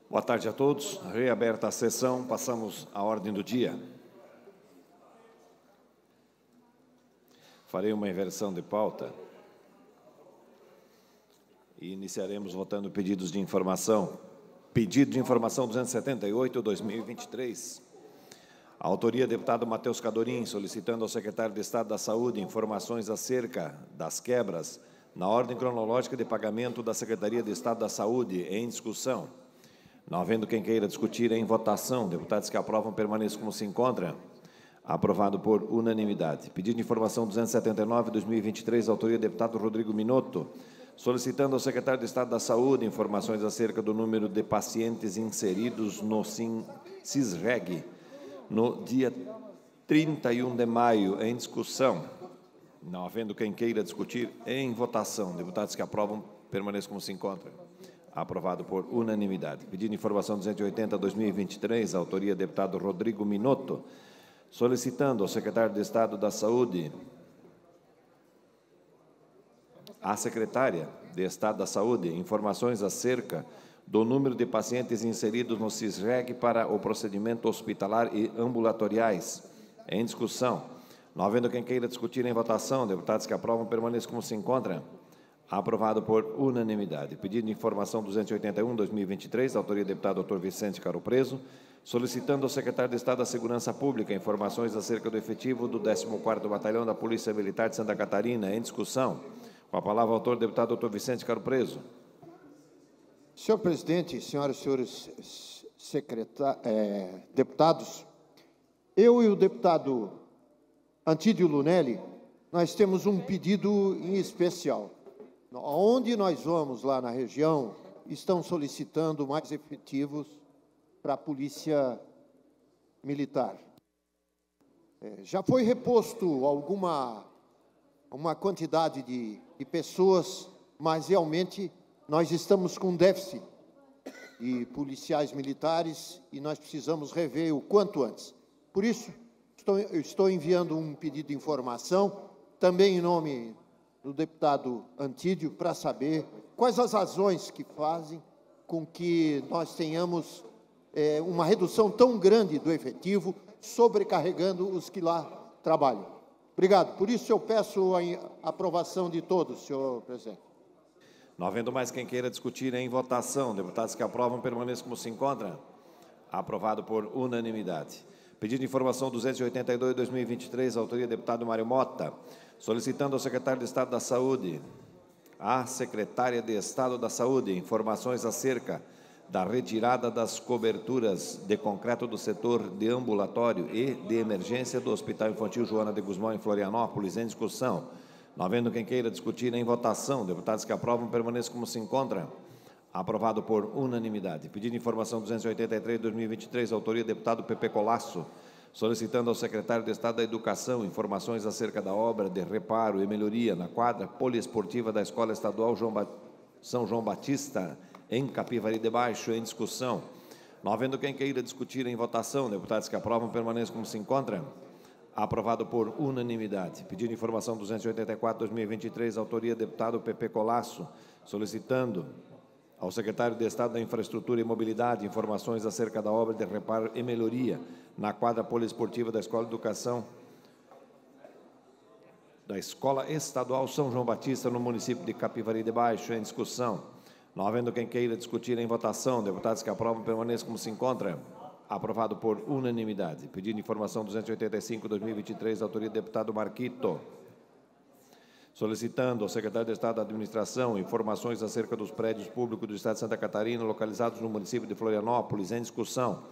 Boa tarde a todos. Reaberta a sessão, passamos à ordem do dia. Farei uma inversão de pauta e iniciaremos votando pedidos de informação. Pedido de informação 278/2023. A autoria, deputado Matheus Cadorim, solicitando ao secretário de Estado da Saúde informações acerca das quebras na ordem cronológica de pagamento da Secretaria de Estado da Saúde, em discussão. Não havendo quem queira discutir, em votação. Deputados que aprovam permaneçam como se encontram. Aprovado por unanimidade. Pedido de informação 279/2023, autoria do deputado Rodrigo Minotto, solicitando ao secretário de Estado da Saúde informações acerca do número de pacientes inseridos no CISREG no dia 31 de maio, em discussão. Não havendo quem queira discutir, em votação. Deputados que aprovam permaneçam como se encontram. Aprovado por unanimidade. Pedido de informação 280/2023, autoria do deputado Rodrigo Minotto, solicitando ao secretário de Estado da Saúde, à secretária de Estado da Saúde, informações acerca do número de pacientes inseridos no CISREG para o procedimento hospitalar e ambulatoriais. Em discussão. Não havendo quem queira discutir, em votação. Deputados que aprovam permaneçam como se encontram. Aprovado por unanimidade. Pedido de informação 281/2023, autoria do deputado Dr. Vicente Caro Preso, solicitando ao secretário de Estado da Segurança Pública informações acerca do efetivo do 14º Batalhão da Polícia Militar de Santa Catarina, em discussão. Com a palavra, o autor, deputado Dr. Vicente Caro Preso. Senhor presidente, senhoras e senhores deputados, eu e o deputado Antídio Lunelli, nós temos um pedido em especial. Onde nós vamos lá na região, estão solicitando mais efetivos para a Polícia Militar. Já foi reposto uma quantidade de pessoas, mas realmente nós estamos com déficit de policiais militares e nós precisamos rever o quanto antes. Por isso, estou enviando um pedido de informação, também em nome do deputado Antídio, para saber quais as razões que fazem com que nós tenhamos uma redução tão grande do efetivo, sobrecarregando os que lá trabalham. Obrigado. Por isso, eu peço a aprovação de todos, senhor presidente. Não havendo mais quem queira discutir, em votação. Deputados que aprovam permaneçam como se encontram. Aprovado por unanimidade. Pedido de informação 282/2023, autoria do deputado Mário Mota, solicitando ao secretário de Estado da Saúde, à secretária de Estado da Saúde, informações acerca da retirada das coberturas de concreto do setor de ambulatório e de emergência do Hospital Infantil Joana de Guzmão, em Florianópolis, em discussão. Não havendo quem queira discutir, em votação. Deputados que aprovam permaneçam como se encontram. Aprovado por unanimidade. Pedido de informação 283/2023, autoria do deputado Pepe Colasso, solicitando ao secretário de Estado da Educação informações acerca da obra de reparo e melhoria na quadra poliesportiva da Escola Estadual São João Batista, em Capivari de Baixo, em discussão. Não havendo quem queira discutir, em votação. Deputados que aprovam permaneçam como se encontram. Aprovado por unanimidade. Pedido de informação 284/2023, autoria do deputado Pepe Colasso, solicitando ao secretário de Estado da Infraestrutura e Mobilidade informações acerca da obra de reparo e melhoria na quadra poliesportiva da Escola de Educação da Escola Estadual São João Batista, no município de Capivari de Baixo, em discussão. Não havendo quem queira discutir, em votação. Deputados que aprovam permaneçam como se encontram. Aprovado por unanimidade. Pedido de informação 285/2023, autoria do deputado Marquito, solicitando ao secretário de Estado da Administração informações acerca dos prédios públicos do Estado de Santa Catarina, localizados no município de Florianópolis, em discussão.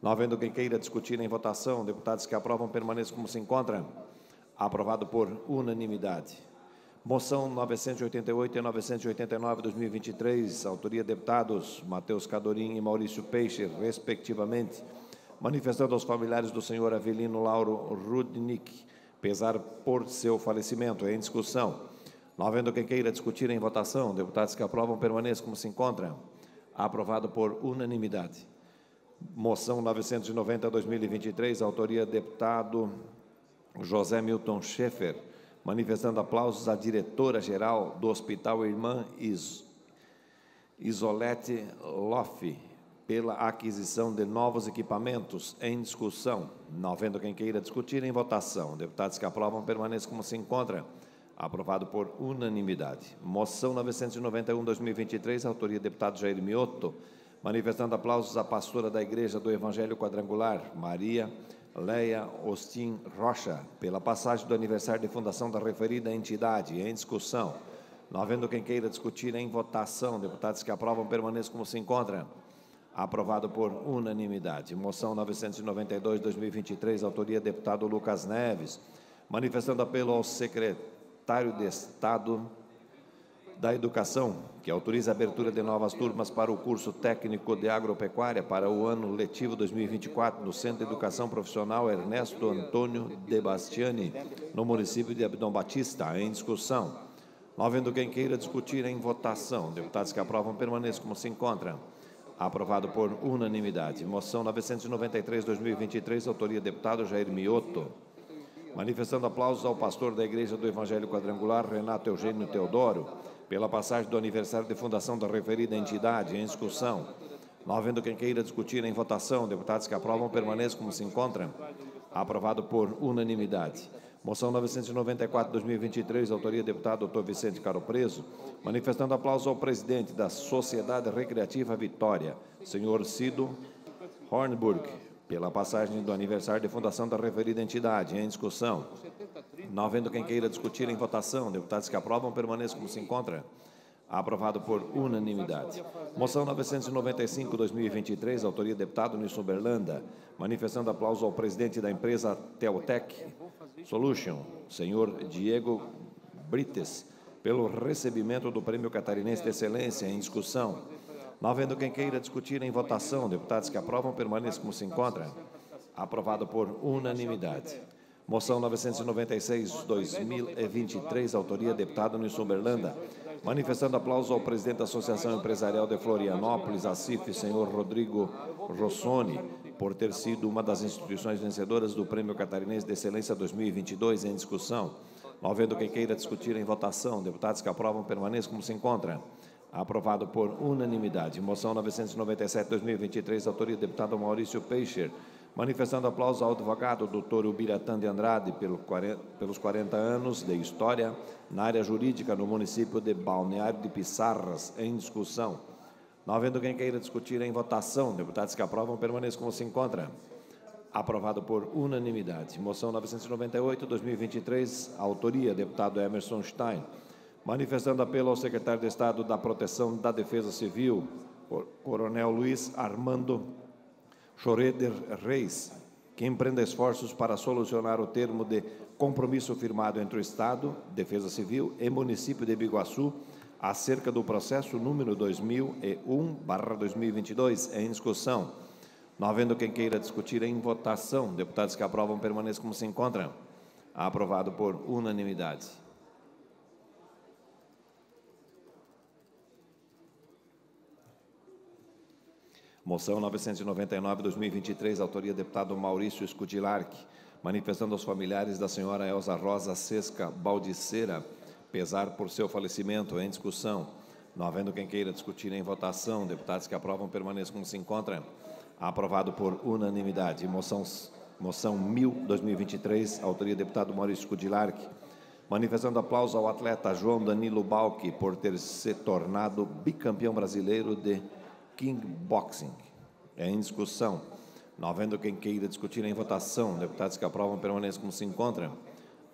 Não havendo quem queira discutir, em votação. Deputados que aprovam permaneçam como se encontram. Aprovado por unanimidade. Moção 988 e 989/2023, autoria de deputados Matheus Cadorim e Maurício Peixe, respectivamente, manifestando aos familiares do senhor Avelino Lauro Rudnick pesar por seu falecimento. Em discussão. Não havendo quem queira discutir, em votação. Deputados que aprovam permaneçam como se encontram. Aprovado por unanimidade. Moção 990/2023, autoria do deputado José Milton Schaeffer, manifestando aplausos à diretora-geral do Hospital Irmã Isolete Loff pela aquisição de novos equipamentos. Em discussão. Não havendo quem queira discutir, em votação. Deputados que aprovam, permaneçam como se encontra. Aprovado por unanimidade. Moção 991/2023, autoria do deputado Jair Mioto, manifestando aplausos à pastora da Igreja do Evangelho Quadrangular, Maria Leia Ostin Rocha, pela passagem do aniversário de fundação da referida entidade. Em discussão. Não havendo quem queira discutir, em votação. Deputados que aprovam, permaneçam como se encontram. Aprovado por unanimidade. Moção 992/2023, autoria do deputado Lucas Neves, manifestando apelo ao secretário de Estado da Educação, que autoriza a abertura de novas turmas para o curso técnico de agropecuária para o ano letivo 2024 no Centro de Educação Profissional Ernesto Antônio de Bastiani, no município de Abdom Batista. Em discussão. Não havendo quem queira discutir, em votação. Deputados que aprovam, permaneçam como se encontram. Aprovado por unanimidade. Moção 993/2023, autoria do deputado Jair Mioto, manifestando aplausos ao pastor da Igreja do Evangelho Quadrangular, Renato Eugênio Teodoro, pela passagem do aniversário de fundação da referida entidade. Em discussão. Não havendo quem queira discutir, em votação. Deputados que aprovam, permaneçam como se encontram. Aprovado por unanimidade. Moção 994/2023, autoria do deputado Dr. Vicente Caro Preso, manifestando aplauso ao presidente da Sociedade Recreativa Vitória, senhor Cido Hornburg, pela passagem do aniversário de fundação da referida entidade. Em discussão. Não havendo quem queira discutir, em votação. Deputados que aprovam, permaneçam como se encontram. Aprovado por unanimidade. Moção 995/2023, autoria do deputado Nilson Berlanda, manifestando aplauso ao presidente da empresa Teotec Solution, senhor Diego Brites, pelo recebimento do Prêmio Catarinense de Excelência. Em discussão. Não havendo quem queira discutir, em votação. Deputados que aprovam, permaneçam como se encontram. Aprovado por unanimidade. Moção 996/2023, autoria do deputado Nilson Berlanda, manifestando aplauso ao presidente da Associação Empresarial de Florianópolis, ACIF, senhor Rodrigo Rossoni, por ter sido uma das instituições vencedoras do Prêmio Catarinense de Excelência 2022. Em discussão. Não havendo quem queira discutir, em votação. Deputados que aprovam, permaneçam como se encontram. Aprovado por unanimidade. Moção 997/2023, autoria do deputado Maurício Peixer, manifestando aplauso ao advogado Dr. Ubiratã de Andrade pelos 40 anos de história na área jurídica no município de Balneário de Pissarras. Em discussão. Não havendo quem queira discutir, em votação. Deputados que aprovam, permaneçam como se encontram. Aprovado por unanimidade. Moção 998/2023, autoria deputado Emerson Stein, manifestando apelo ao secretário de Estado da Proteção da Defesa Civil, Coronel Luiz Armando Schroeder Reis, que empreenda esforços para solucionar o termo de compromisso firmado entre o Estado, Defesa Civil e município de Biguaçu acerca do processo número 2001/2022. Em discussão. Não havendo quem queira discutir, em votação. Deputados que aprovam, permaneçam como se encontram. Aprovado por unanimidade. Moção 999/2023, autoria do deputado Maurício Scudilarc, manifestando aos familiares da senhora Elza Rosa Sesca Baldiceira pesar por seu falecimento. Em discussão. Não havendo quem queira discutir, em votação. Deputados que aprovam, permaneçam como se encontram. Aprovado por unanimidade. Moção 1000/2023, autoria do deputado Maurício Scudilarc, manifestando aplauso ao atleta João Danilo Balque por ter se tornado bicampeão brasileiro de Kickboxing. Em discussão. Não havendo quem queira discutir, em votação. Deputados que aprovam, permaneçam como se encontram.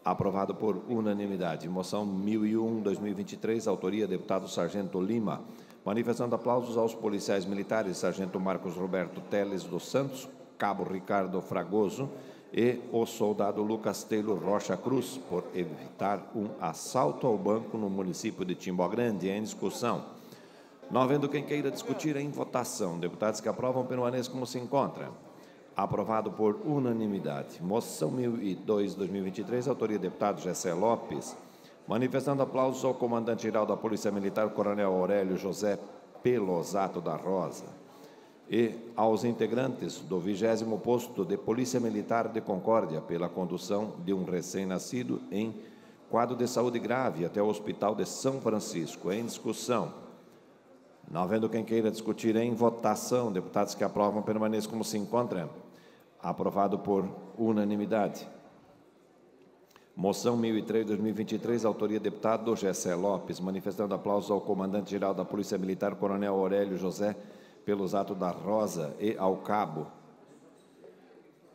Aprovado por unanimidade. Moção 1001/2023, autoria do deputado Sargento Lima, manifestando aplausos aos policiais militares, Sargento Marcos Roberto Teles dos Santos, Cabo Ricardo Fragoso e o soldado Lucas Taylor Rocha Cruz, por evitar um assalto ao banco no município de Timbó Grande. Em discussão. Não havendo quem queira discutir, em votação. Deputados que aprovam, permaneçam como se encontram. Aprovado por unanimidade. Moção 1002/2023, autoria do deputado Gessé Lopes, manifestando aplausos ao comandante-geral da Polícia Militar, Coronel Aurélio José Pelosato da Rosa, e aos integrantes do 20º Posto de Polícia Militar de Concórdia pela condução de um recém-nascido em quadro de saúde grave até o Hospital de São Francisco. Em discussão. Não havendo quem queira discutir em votação, deputados que aprovam permaneçam como se encontram. Aprovado por unanimidade. Moção 1003/2023, autoria deputado Gessé Lopes, manifestando aplausos ao comandante-geral da Polícia Militar, Coronel Aurélio José, pelos atos da Rosa e ao Cabo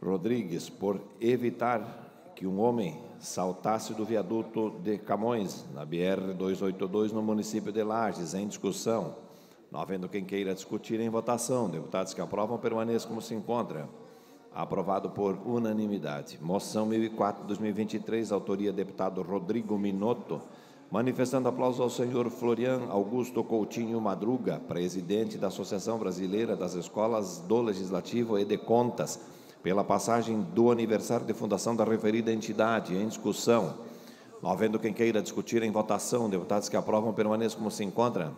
Rodrigues, por evitar que um homem saltasse do viaduto de Camões, na BR-282, no município de Lages, em discussão. Não havendo quem queira discutir em votação, deputados que aprovam permaneçam como se encontram. Aprovado por unanimidade. Moção 1004/2023, autoria deputado Rodrigo Minotto, manifestando aplauso ao senhor Florian Augusto Coutinho Madruga, presidente da Associação Brasileira das Escolas do Legislativo e de Contas, pela passagem do aniversário de fundação da referida entidade, em discussão. Não havendo quem queira discutir em votação, deputados que aprovam permaneçam como se encontram.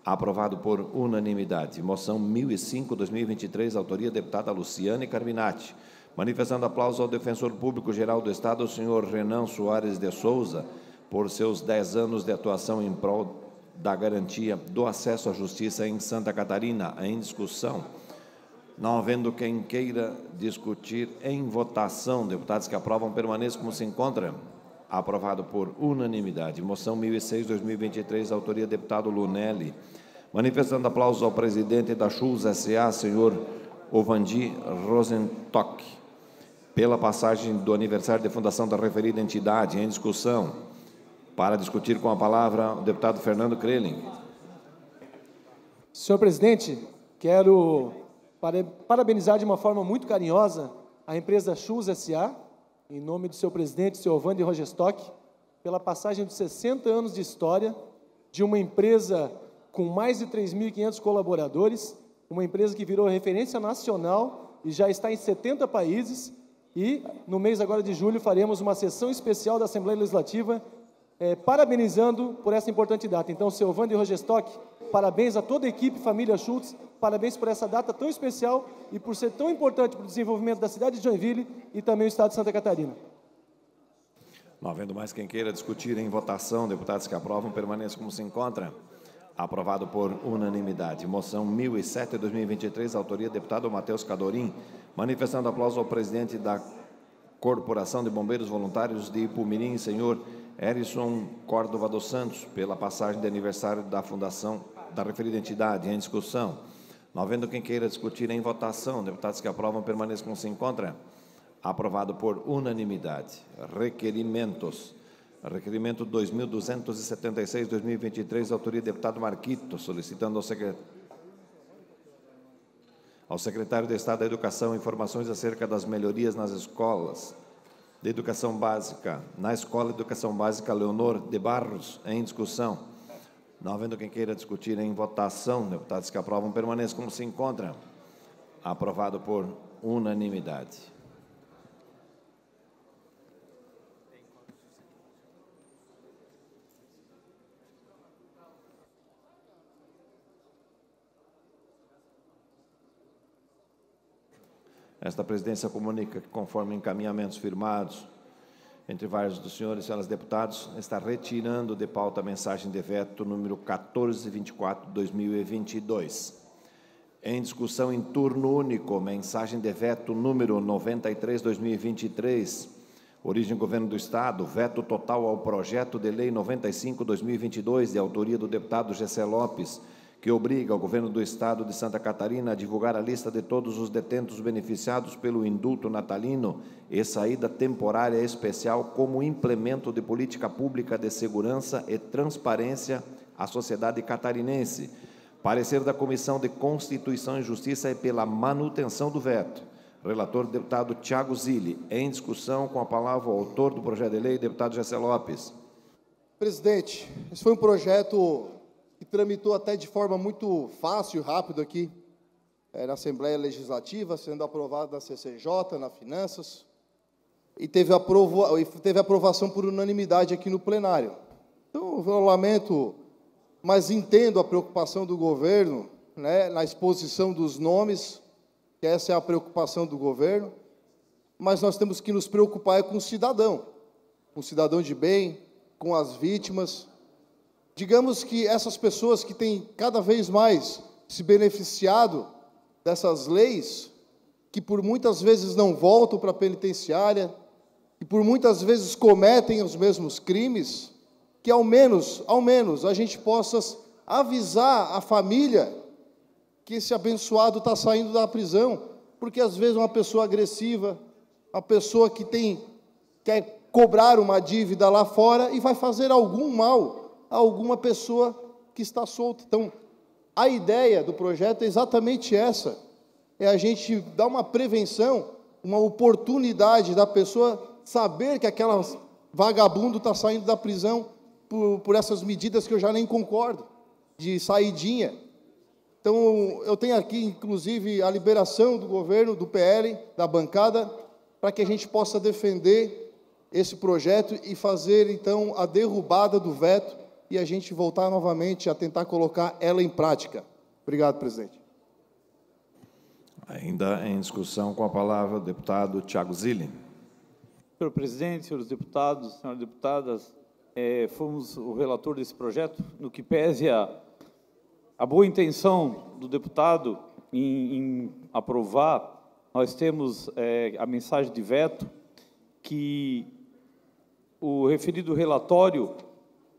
Aprovado por unanimidade. Moção 1005/2023, autoria deputada Luciane Carminati, manifestando aplauso ao defensor público-geral do Estado, o senhor Renan Soares de Souza, por seus 10 anos de atuação em prol da garantia do acesso à justiça em Santa Catarina, em discussão. Não havendo quem queira discutir em votação, deputados que aprovam permaneçam como se encontram. Aprovado por unanimidade. Moção 1006/2023, autoria deputado Lunelli, manifestando aplausos ao presidente da Schulz S.A., senhor Ovandi Rosentock, pela passagem do aniversário de fundação da referida entidade, em discussão. Para discutir com a palavra, o deputado Fernando Kreling. Senhor presidente, quero parabenizar de uma forma muito carinhosa a empresa Schulz S.A., em nome do seu presidente, senhor Ovandi Rosentock, pela passagem de 60 anos de história de uma empresa com mais de 3.500 colaboradores, uma empresa que virou referência nacional e já está em 70 países, e no mês agora de julho faremos uma sessão especial da Assembleia Legislativa, parabenizando por essa importante data. Então, senhor Ovandi Rosentock, parabéns a toda a equipe, família Schulz, parabéns por essa data tão especial e por ser tão importante para o desenvolvimento da cidade de Joinville e também o estado de Santa Catarina. Não havendo mais quem queira discutir em votação, deputados que aprovam permaneçam como se encontram. Aprovado por unanimidade. Moção 1007/2023, autoria deputado Matheus Cadorim, manifestando aplauso ao presidente da Corporação de Bombeiros Voluntários de Ipumirim, senhor Erison Córdova dos Santos, pela passagem de aniversário da fundação da referida entidade, em discussão. Não havendo quem queira discutir em votação, deputados que aprovam permaneçam como se encontram. Aprovado por unanimidade. Requerimentos. Requerimento 2276/2023, autoria do deputado Marquito, solicitando ao secretário de Estado da Educação informações acerca das melhorias nas escolas de educação básica, na Escola de Educação Básica Leonor de Barros, em discussão. Não havendo quem queira discutir em votação, deputados que aprovam permaneçam como se encontram. Aprovado por unanimidade. Esta presidência comunica que, conforme encaminhamentos firmados entre vários dos senhores e senhoras deputados, está retirando de pauta a mensagem de veto número 1424/2022. Em discussão em turno único, mensagem de veto número 93/2023, origem Governo do Estado, veto total ao projeto de lei 95/2022, de autoria do deputado Gessé Lopes, que obriga o Governo do Estado de Santa Catarina a divulgar a lista de todos os detentos beneficiados pelo indulto natalino e saída temporária especial como implemento de política pública de segurança e transparência à sociedade catarinense. Parecer da Comissão de Constituição e Justiça é pela manutenção do veto. Relator, deputado Thiago Zilli. Em discussão, com a palavra o autor do projeto de lei, deputado Gessé Lopes. Presidente, esse foi um projeto que tramitou até de forma muito fácil e rápida aqui na Assembleia Legislativa, sendo aprovado na CCJ, na Finanças, e teve aprovação por unanimidade aqui no plenário. Então, eu lamento, mas entendo a preocupação do governo, né, na exposição dos nomes, que essa é a preocupação do governo, mas nós temos que nos preocupar com o cidadão de bem, com as vítimas. digamos que essas pessoas que têm cada vez mais se beneficiado dessas leis, que por muitas vezes não voltam para a penitenciária, que por muitas vezes cometem os mesmos crimes, que ao menos a gente possa avisar a família que esse abençoado está saindo da prisão, porque às vezes uma pessoa agressiva, uma pessoa que quer cobrar uma dívida lá fora e vai fazer algum mal a alguma pessoa que está solta. Então, a ideia do projeto é exatamente essa, é a gente dar uma prevenção, uma oportunidade da pessoa saber que aquela vagabundo está saindo da prisão por essas medidas que eu já nem concordo, de saidinha. Então, eu tenho aqui, inclusive, a liberação do governo, do PL, da bancada, para que a gente possa defender esse projeto e fazer, então, a derrubada do veto e a gente voltar novamente a tentar colocar ela em prática. Obrigado, presidente. Ainda em discussão, com a palavra o deputado Thiago Zilli. Senhor presidente, senhores deputados, senhoras deputadas, fomos o relator desse projeto, no que pese a boa intenção do deputado em aprovar, nós temos a mensagem de veto, que o referido relatório,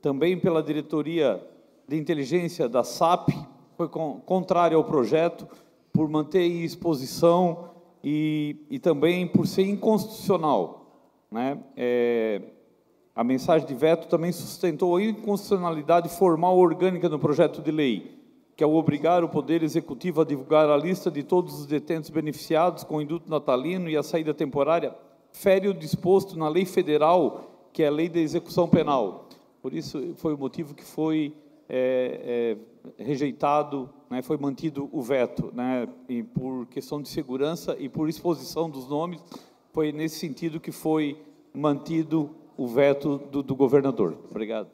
também pela diretoria de inteligência da SAP, foi contrário ao projeto, por manter em exposição e também por ser inconstitucional, né? A mensagem de veto também sustentou a inconstitucionalidade formal orgânica no projeto de lei, que ao obrigar o Poder Executivo a divulgar a lista de todos os detentos beneficiados com o indulto natalino e a saída temporária, fere o disposto na lei federal, que é a Lei da Execução Penal. Por isso, foi o motivo que foi rejeitado, né, foi mantido o veto, né, e por questão de segurança e por exposição dos nomes, foi nesse sentido que foi mantido o veto do governador. Obrigado.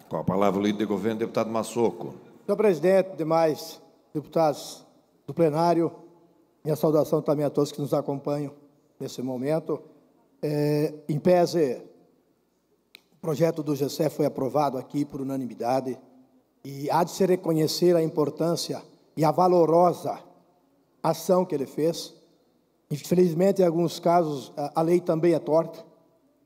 Com a palavra o líder de governo, deputado Massoco. Senhor presidente, demais deputados do plenário, minha saudação também a todos que nos acompanham nesse momento. Em pese, o projeto do GCE foi aprovado aqui por unanimidade e há de se reconhecer a importância e a valorosa ação que ele fez. Infelizmente, em alguns casos, a lei também é torta,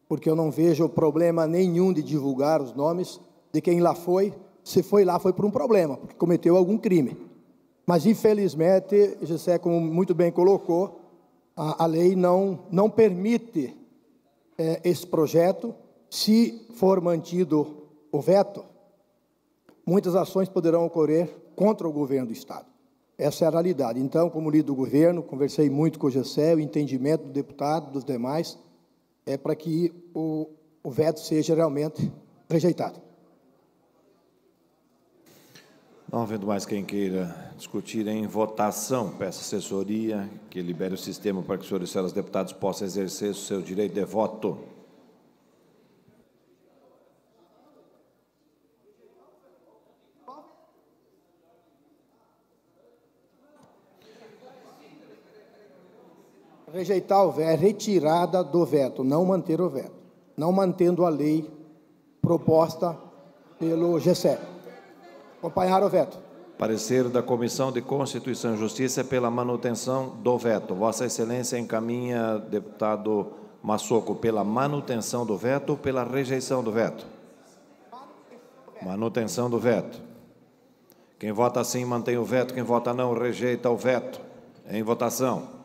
porque eu não vejo problema nenhum de divulgar os nomes de quem lá foi. Se foi lá, foi por um problema, porque cometeu algum crime. Mas, infelizmente, Gessé, como muito bem colocou, a lei não permite esse projeto. Se for mantido o veto, muitas ações poderão ocorrer contra o governo do Estado. Essa é a realidade. Então, como líder do governo, conversei muito com o Gessé, o entendimento do deputado, dos demais, para que o veto seja realmente rejeitado. Não havendo mais quem queira discutir em votação, peço assessoria que libere o sistema para que os senhores e senhoras deputados possam exercer o seu direito de voto. Rejeitar o veto é retirada do veto, não manter o veto, não mantendo a lei proposta pelo GCE. Acompanhar o veto. Parecer da Comissão de Constituição e Justiça pela manutenção do veto. Vossa Excelência encaminha, deputado Massoco, pela manutenção do veto ou pela rejeição do veto? Manutenção do veto. Quem vota sim mantém o veto, quem vota não rejeita o veto. Em votação.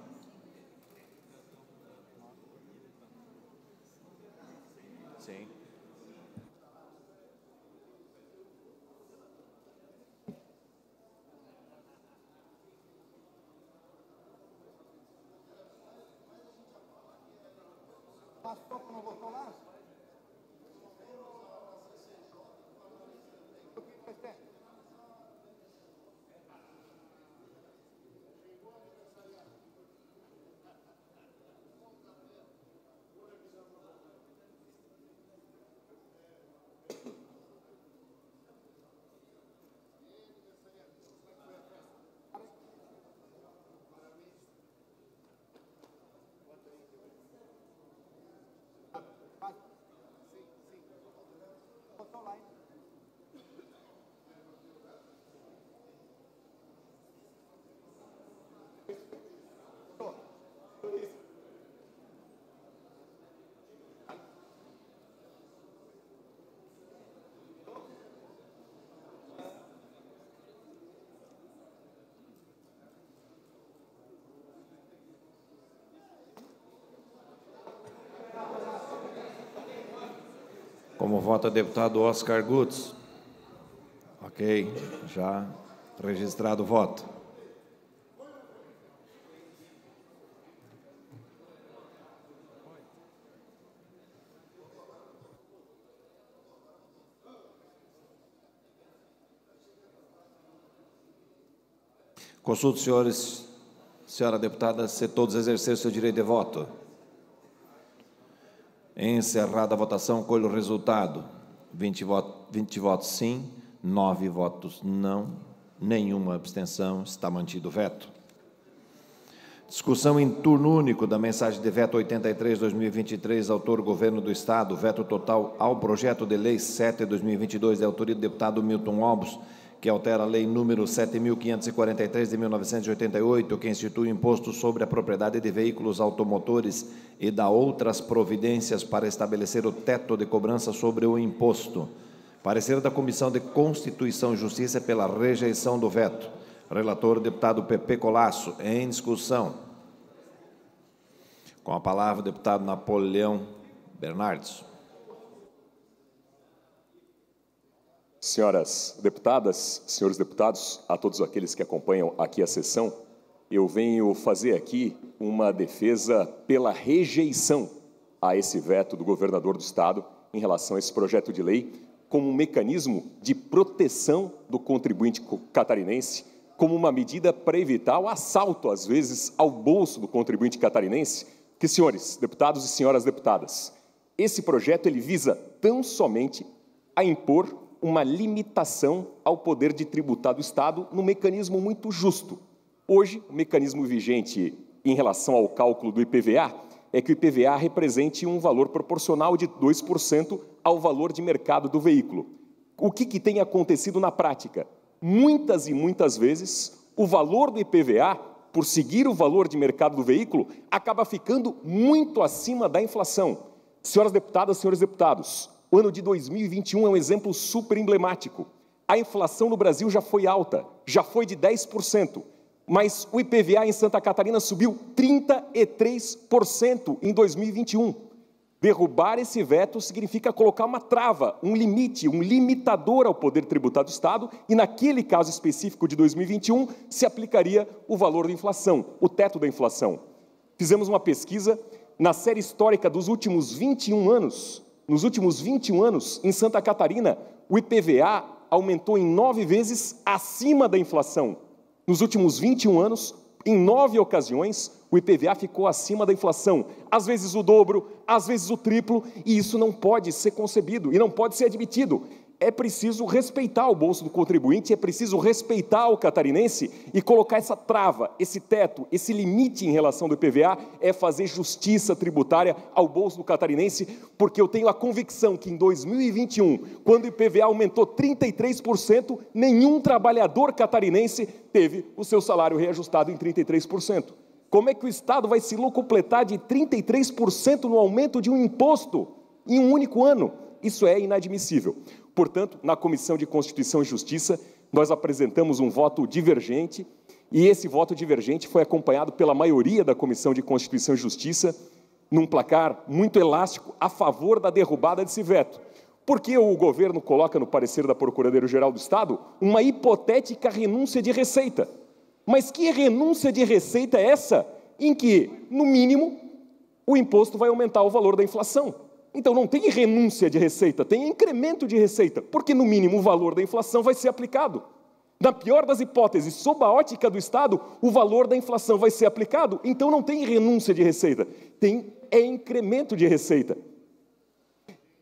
Como vota o deputado Oscar Gutz? Ok, já registrado o voto. Consulto os senhores, senhora deputada, se todos exerceram seu direito de voto. Encerrada a votação, colho o resultado. 20 votos sim, 9 votos não, nenhuma abstenção, está mantido o veto. Discussão em turno único da mensagem de veto 83/2023, autor Governo do Estado, veto total ao projeto de lei 7/2022, de autoria do deputado Milton Albos, que altera a lei número 7.543 de 1988, que institui o imposto sobre a propriedade de veículos automotores e dá outras providências para estabelecer o teto de cobrança sobre o imposto. Parecer da Comissão de Constituição e Justiça pela rejeição do veto. Relator, deputado Pepe Colasso. Em discussão. Com a palavra, o deputado Napoleão Bernardes. Senhoras deputadas, senhores deputados, a todos aqueles que acompanham aqui a sessão, eu venho fazer aqui uma defesa pela rejeição a esse veto do governador do Estado em relação a esse projeto de lei como um mecanismo de proteção do contribuinte catarinense, como uma medida para evitar o assalto, às vezes, ao bolso do contribuinte catarinense, que, senhores deputados e senhoras deputadas, esse projeto ele visa tão somente a impor uma limitação ao poder de tributar do Estado num mecanismo muito justo. Hoje, o mecanismo vigente em relação ao cálculo do IPVA é que o IPVA represente um valor proporcional de 2% ao valor de mercado do veículo. O que tem acontecido na prática? Muitas e muitas vezes, o valor do IPVA, por seguir o valor de mercado do veículo, acaba ficando muito acima da inflação. Senhoras deputadas, senhores deputados, o ano de 2021 é um exemplo super emblemático. A inflação no Brasil já foi alta, já foi de 10%, mas o IPVA em Santa Catarina subiu 33% em 2021. Derrubar esse veto significa colocar uma trava, um limite, um limitador ao poder tributário do Estado, e naquele caso específico de 2021 se aplicaria o valor da inflação, o teto da inflação. Fizemos uma pesquisa na série histórica dos últimos 21 anos. Nos últimos 21 anos, em Santa Catarina, o IPVA aumentou em 9 vezes acima da inflação. Nos últimos 21 anos, em 9 ocasiões, o IPVA ficou acima da inflação. Às vezes o dobro, às vezes o triplo, e isso não pode ser concebido e não pode ser admitido. É preciso respeitar o bolso do contribuinte, é preciso respeitar o catarinense e colocar essa trava, esse teto, esse limite em relação do IPVA, é fazer justiça tributária ao bolso do catarinense, porque eu tenho a convicção que em 2021, quando o IPVA aumentou 33%, nenhum trabalhador catarinense teve o seu salário reajustado em 33%. Como é que o Estado vai se locupletar de 33% no aumento de um imposto em um único ano? Isso é inadmissível. Portanto, na Comissão de Constituição e Justiça, nós apresentamos um voto divergente, e esse voto divergente foi acompanhado pela maioria da Comissão de Constituição e Justiça, num placar muito elástico a favor da derrubada desse veto. Porque o governo coloca no parecer da Procuradoria-Geral do Estado uma hipotética renúncia de receita. Mas que renúncia de receita é essa em que, no mínimo, o imposto vai aumentar o valor da inflação? Então, não tem renúncia de receita, tem incremento de receita, porque, no mínimo, o valor da inflação vai ser aplicado. Na pior das hipóteses, sob a ótica do Estado, o valor da inflação vai ser aplicado, então não tem renúncia de receita, tem incremento de receita.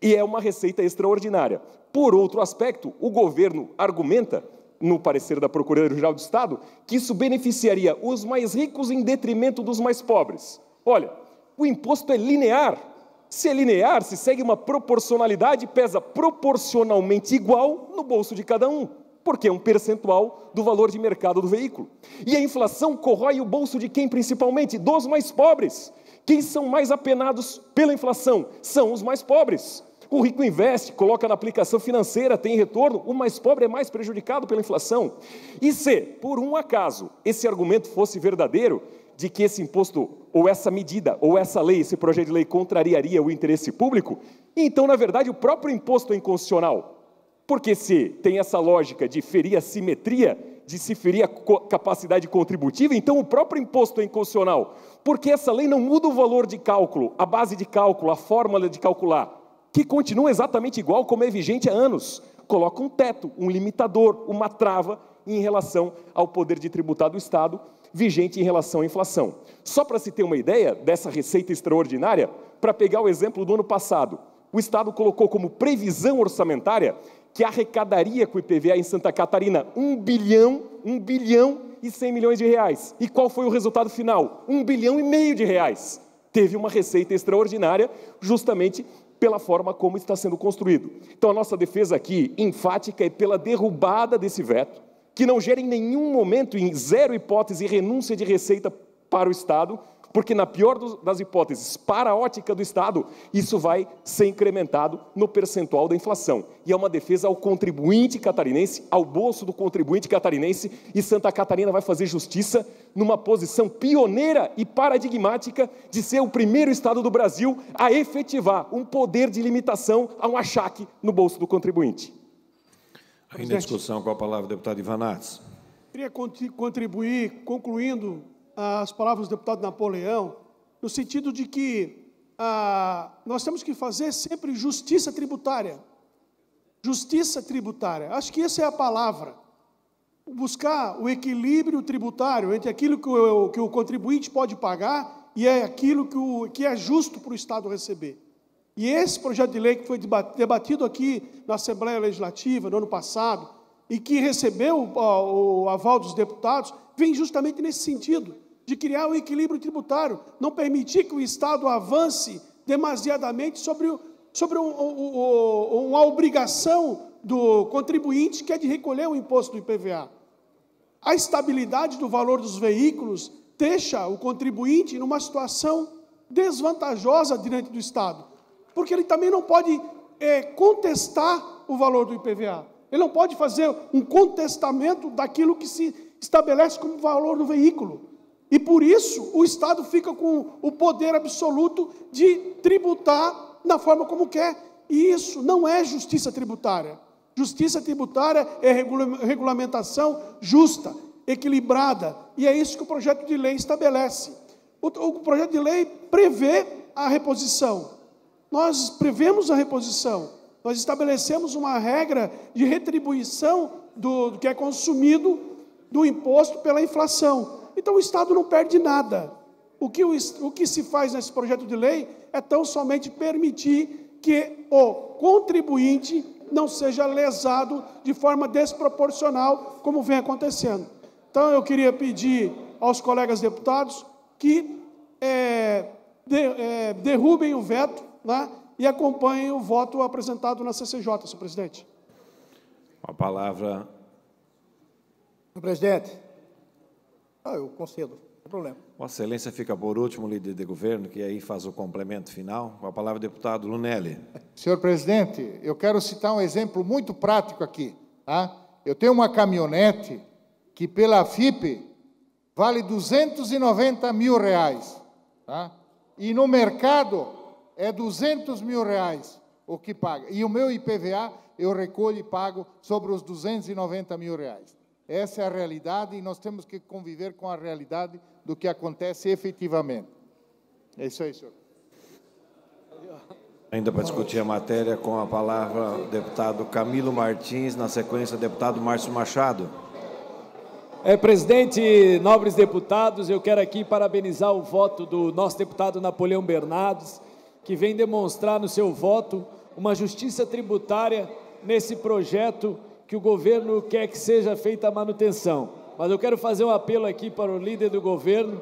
E é uma receita extraordinária. Por outro aspecto, o governo argumenta, no parecer da Procuradoria-Geral do Estado, que isso beneficiaria os mais ricos em detrimento dos mais pobres. Olha, o imposto é linear. Se é linear, se segue uma proporcionalidade, pesa proporcionalmente igual no bolso de cada um. porque é um percentual do valor de mercado do veículo. E a inflação corrói o bolso de quem principalmente? Dos mais pobres. Quem são mais apenados pela inflação? São os mais pobres. O rico investe, coloca na aplicação financeira, tem retorno, o mais pobre é mais prejudicado pela inflação. E se, por um acaso, esse argumento fosse verdadeiro, de que esse imposto, ou essa medida, ou essa lei, esse projeto de lei contrariaria o interesse público, então, na verdade, o próprio imposto é inconstitucional. Porque se tem essa lógica de ferir a simetria, de se ferir a capacidade contributiva, então o próprio imposto é inconstitucional. Porque essa lei não muda o valor de cálculo, a base de cálculo, a fórmula de calcular, que continua exatamente igual como é vigente há anos. Coloca um teto, um limitador, uma trava em relação ao poder de tributar do Estado, vigente em relação à inflação. Só para se ter uma ideia dessa receita extraordinária, para pegar o exemplo do ano passado, o Estado colocou como previsão orçamentária que arrecadaria com o IPVA em Santa Catarina 1 bilhão e 100 milhões de reais. E qual foi o resultado final? 1,5 bilhão de reais. Teve uma receita extraordinária, justamente pela forma como está sendo construído. Então, a nossa defesa aqui, enfática, é pela derrubada desse veto, que não gera em nenhum momento, em zero hipótese, renúncia de receita para o Estado, porque, na pior das hipóteses, para a ótica do Estado, isso vai ser incrementado no percentual da inflação. E é uma defesa ao contribuinte catarinense, ao bolso do contribuinte catarinense, e Santa Catarina vai fazer justiça numa posição pioneira e paradigmática de ser o primeiro Estado do Brasil a efetivar um poder de limitação a um achaque no bolso do contribuinte. Ainda em discussão, com a palavra o deputado Ivan Nats. Queria contribuir, concluindo as palavras do deputado Napoleão, no sentido de que nós temos que fazer sempre justiça tributária. Justiça tributária. Acho que essa é a palavra. Buscar o equilíbrio tributário entre aquilo que o contribuinte pode pagar e aquilo que é justo para o Estado receber. E esse projeto de lei que foi debatido aqui na Assembleia Legislativa no ano passado e que recebeu o aval dos deputados, vem justamente nesse sentido, de criar um equilíbrio tributário, não permitir que o Estado avance demasiadamente sobre uma obrigação do contribuinte, que é de recolher o imposto do IPVA. A estabilidade do valor dos veículos deixa o contribuinte numa situação desvantajosa diante do Estado, porque ele também não pode contestar o valor do IPVA. Ele não pode fazer um contestamento daquilo que se estabelece como valor do veículo. E, por isso, o Estado fica com o poder absoluto de tributar na forma como quer. E isso não é justiça tributária. Justiça tributária é regulamentação justa, equilibrada. E é isso que o projeto de lei estabelece. O projeto de lei prevê a reposição. Nós prevemos a reposição. Nós estabelecemos uma regra de retribuição do que é consumido do imposto pela inflação. Então, o Estado não perde nada. O que se faz nesse projeto de lei é tão somente permitir que o contribuinte não seja lesado de forma desproporcional, como vem acontecendo. Então, eu queria pedir aos colegas deputados que derrubem o veto, né, e acompanhem o voto apresentado na CCJ, senhor presidente. A palavra. Senhor presidente. Eu concedo, não tem problema. Vossa Excelência fica por último, líder de governo, que aí faz o complemento final. Com a palavra o deputado Lunelli. Senhor presidente, eu quero citar um exemplo muito prático aqui. Tá? Eu tenho uma caminhonete que pela FIPE vale R$290 mil. Tá? E no mercado é R$200 mil o que paga. E o meu IPVA eu recolho e pago sobre os R$290 mil. Essa é a realidade e nós temos que conviver com a realidade do que acontece efetivamente. É isso aí, senhor. Ainda para discutir a matéria, com a palavra o deputado Camilo Martins, na sequência o deputado Márcio Machado. Presidente, nobres deputados, eu quero aqui parabenizar o voto do nosso deputado Napoleão Bernardes, que vem demonstrar no seu voto uma justiça tributária nesse projeto que o governo quer que seja feita a manutenção. Mas eu quero fazer um apelo aqui para o líder do governo,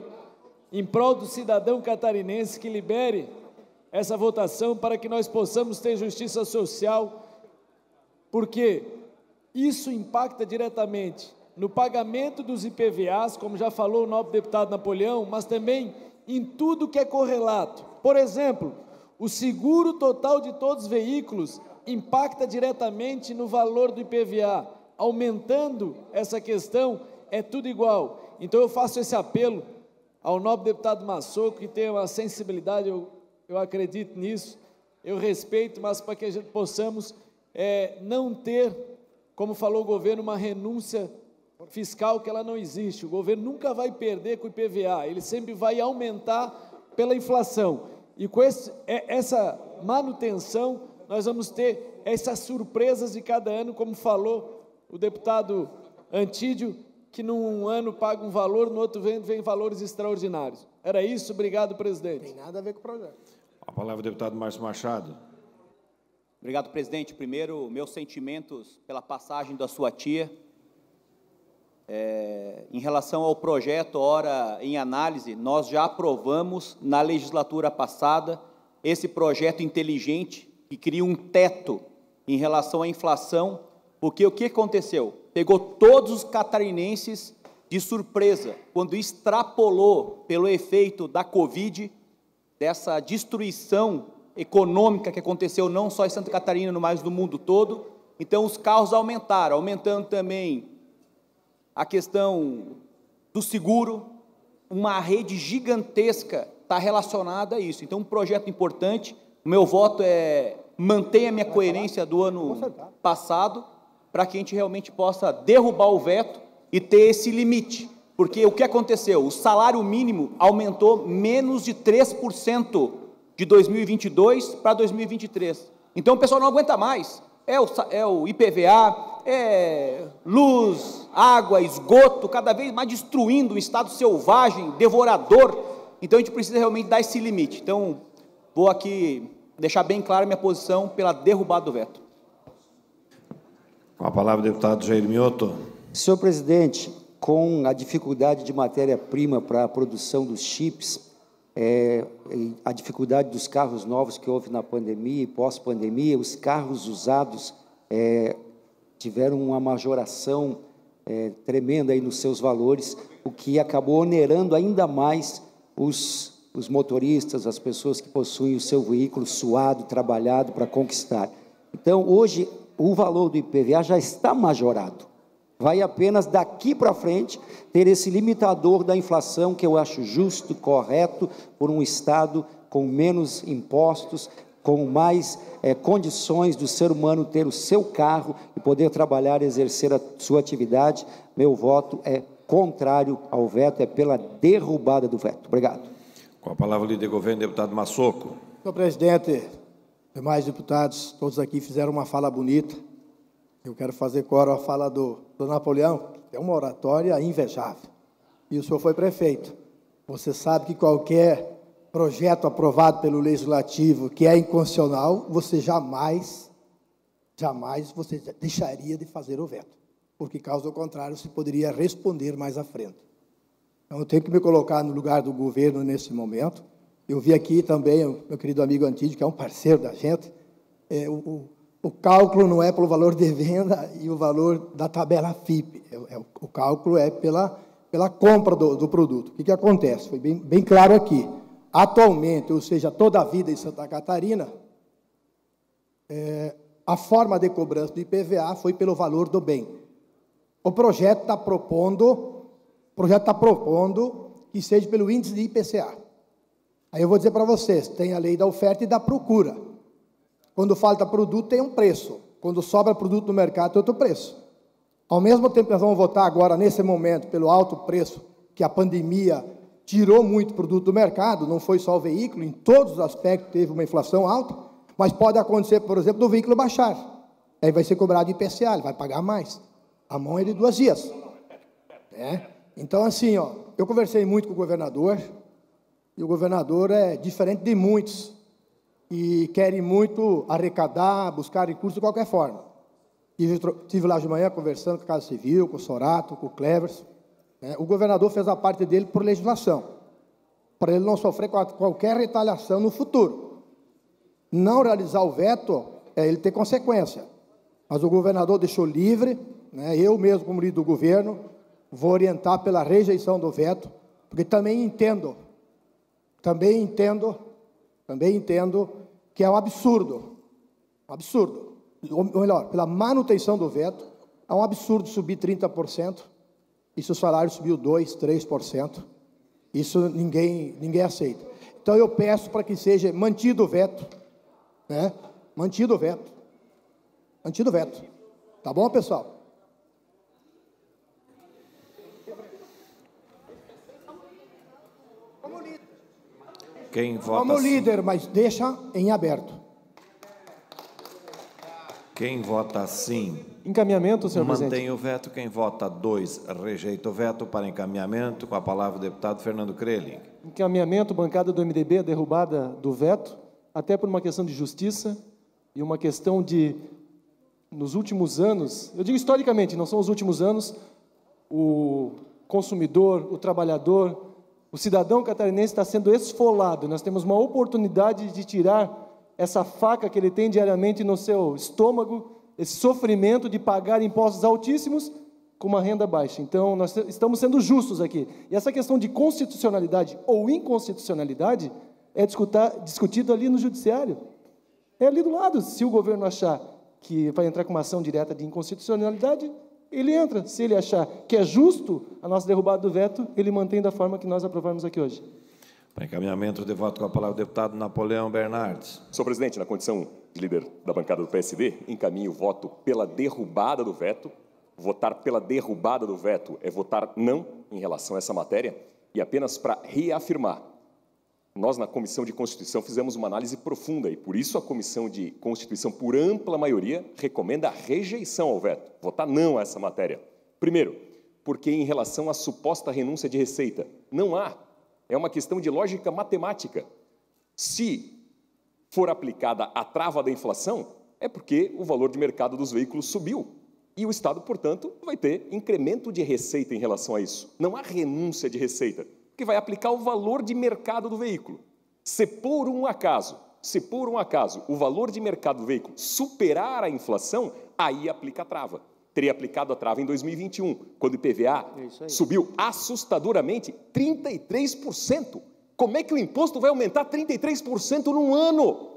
em prol do cidadão catarinense, que libere essa votação para que nós possamos ter justiça social, porque isso impacta diretamente no pagamento dos IPVAs, como já falou o nobre deputado Napoleão, mas também em tudo que é correlato. Por exemplo, o seguro total de todos os veículos impacta diretamente no valor do IPVA. Aumentando essa questão, é tudo igual. Então, eu faço esse apelo ao nobre deputado Massoco, que tem uma sensibilidade, eu acredito nisso, eu respeito, mas para que a gente possamos não ter, como falou o governo, uma renúncia fiscal que ela não existe. O governo nunca vai perder com o IPVA, ele sempre vai aumentar pela inflação. E com essa manutenção, nós vamos ter essas surpresas de cada ano, como falou o deputado Antídio, que num ano paga um valor, no outro vem valores extraordinários. Era isso, obrigado, presidente. Tem nada a ver com o projeto. A palavra, deputado Márcio Machado. Obrigado, presidente. Primeiro, meus sentimentos pela passagem da sua tia. Em relação ao projeto, ora em análise, nós já aprovamos na legislatura passada esse projeto inteligente que cria um teto em relação à inflação, porque o que aconteceu? Pegou todos os catarinenses de surpresa, quando extrapolou pelo efeito da Covid, dessa destruição econômica que aconteceu não só em Santa Catarina, mas no mundo todo. Então, os carros aumentaram, aumentando também a questão do seguro, uma rede gigantesca está relacionada a isso. Então, um projeto importante. O meu voto é manter a minha coerência do ano passado, para que a gente realmente possa derrubar o veto e ter esse limite. Porque o que aconteceu? O salário mínimo aumentou menos de 3% de 2022 para 2023. Então, o pessoal não aguenta mais. É o IPVA, luz, água, esgoto, cada vez mais destruindo um estado selvagem, devorador. Então, a gente precisa realmente dar esse limite. Então, vou aqui deixar bem clara a minha posição pela derrubada do veto. Com a palavra, o deputado Jair Mioto. Senhor presidente, com a dificuldade de matéria-prima para a produção dos chips, a dificuldade dos carros novos que houve na pandemia e pós-pandemia, os carros usados tiveram uma majoração tremenda aí nos seus valores, o que acabou onerando ainda mais os motoristas, as pessoas que possuem o seu veículo suado, trabalhado para conquistar. Então, hoje, o valor do IPVA já está majorado. Vai apenas daqui para frente ter esse limitador da inflação, que eu acho justo, correto, por um Estado com menos impostos, com mais condições do ser humano ter o seu carro e poder trabalhar e exercer a sua atividade. Meu voto é contrário ao veto, é pela derrubada do veto. Obrigado. Com a palavra, o líder do governo, deputado Massoco. Senhor presidente, demais deputados, todos aqui fizeram uma fala bonita. Eu quero fazer coro à fala do Napoleão, que é uma oratória invejável. E o senhor foi prefeito. Você sabe que qualquer projeto aprovado pelo Legislativo que é inconstitucional, você jamais você deixaria de fazer o veto, porque, caso contrário, você poderia responder mais à frente. Então, eu tenho que me colocar no lugar do governo nesse momento. Eu vi aqui também o meu querido amigo Antídio, que é um parceiro da gente. O cálculo não é pelo valor de venda e o valor da tabela FIPE. O cálculo é pela compra do produto. O que acontece? Foi bem claro aqui. Atualmente, ou seja, toda a vida em Santa Catarina, a forma de cobrança do IPVA foi pelo valor do bem. O projeto está propondo que seja pelo índice de IPCA. Aí eu vou dizer para vocês, tem a lei da oferta e da procura. Quando falta produto, tem um preço. Quando sobra produto no mercado, tem outro preço. Ao mesmo tempo, nós vamos votar agora, nesse momento, pelo alto preço, que a pandemia tirou muito produto do mercado, não foi só o veículo, em todos os aspectos teve uma inflação alta, mas pode acontecer, por exemplo, do veículo baixar. Aí vai ser cobrado IPCA, ele vai pagar mais. A mão é de 2 dias. Então, assim, eu conversei muito com o governador, e o governador é diferente de muitos, e querem muito arrecadar, buscar recursos de qualquer forma. Estive lá de manhã conversando com a Casa Civil, com o Sorato, com o Clevers. O governador fez a parte dele por legislação, para ele não sofrer qualquer retaliação no futuro. Não realizar o veto é ele ter consequência. mas o governador deixou livre, né? Eu mesmo, como líder do governo, vou orientar pela rejeição do veto, porque também entendo que é um absurdo, ou melhor, pela manutenção do veto, é um absurdo subir 30%, e se o salário subiu 2%, 3%, isso ninguém aceita. Então, eu peço para que seja mantido o veto, né? Mantido o veto. Tá bom, pessoal? Quem vota como sim? líder, mas deixa em aberto. Quem vota sim? Encaminhamento, senhor presidente. Mantém o veto. Quem vota 2, rejeita o veto. Para encaminhamento, com a palavra o deputado Fernando Crelling. Encaminhamento, bancada do MDB, a derrubada do veto, até por uma questão de justiça e uma questão de, nos últimos anos, eu digo historicamente, não são os últimos anos, o consumidor, o trabalhador, o cidadão catarinense está sendo esfolado. Nós temos uma oportunidade de tirar essa faca que ele tem diariamente no seu estômago, esse sofrimento de pagar impostos altíssimos com uma renda baixa. Então, nós estamos sendo justos aqui. E essa questão de constitucionalidade ou inconstitucionalidade é discutido ali no judiciário. É ali do lado. Se o governo achar que vai entrar com uma ação direta de inconstitucionalidade, ele entra. Se ele achar que é justo a nossa derrubada do veto, ele mantém da forma que nós aprovamos aqui hoje. Para encaminhamento, de voto com a palavra o deputado Napoleão Bernardes. Senhor presidente, na condição de líder da bancada do PSD, encaminho o voto pela derrubada do veto. Votar pela derrubada do veto é votar não em relação a essa matéria. E apenas para reafirmar, nós na Comissão de Constituição fizemos uma análise profunda e, por isso, a Comissão de Constituição, por ampla maioria, recomenda a rejeição ao veto, votar não a essa matéria. Primeiro, porque em relação à suposta renúncia de receita, não há. É uma questão de lógica matemática. Se for aplicada a trava da inflação, é porque o valor de mercado dos veículos subiu. E o Estado, portanto, vai ter incremento de receita em relação a isso. Não há renúncia de receita, porque vai aplicar o valor de mercado do veículo. Se por um acaso, o valor de mercado do veículo superar a inflação, aí aplica a trava. Teria aplicado a trava em 2021, quando o IPVA subiu assustadoramente 33%. Como é que o imposto vai aumentar 33% num ano?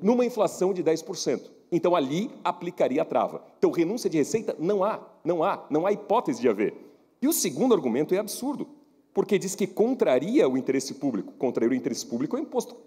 Numa inflação de 10%. Então, ali aplicaria a trava. Então, renúncia de receita não há hipótese de haver. E o segundo argumento é absurdo, porque diz que contraria o interesse público. Contraria o interesse público é o imposto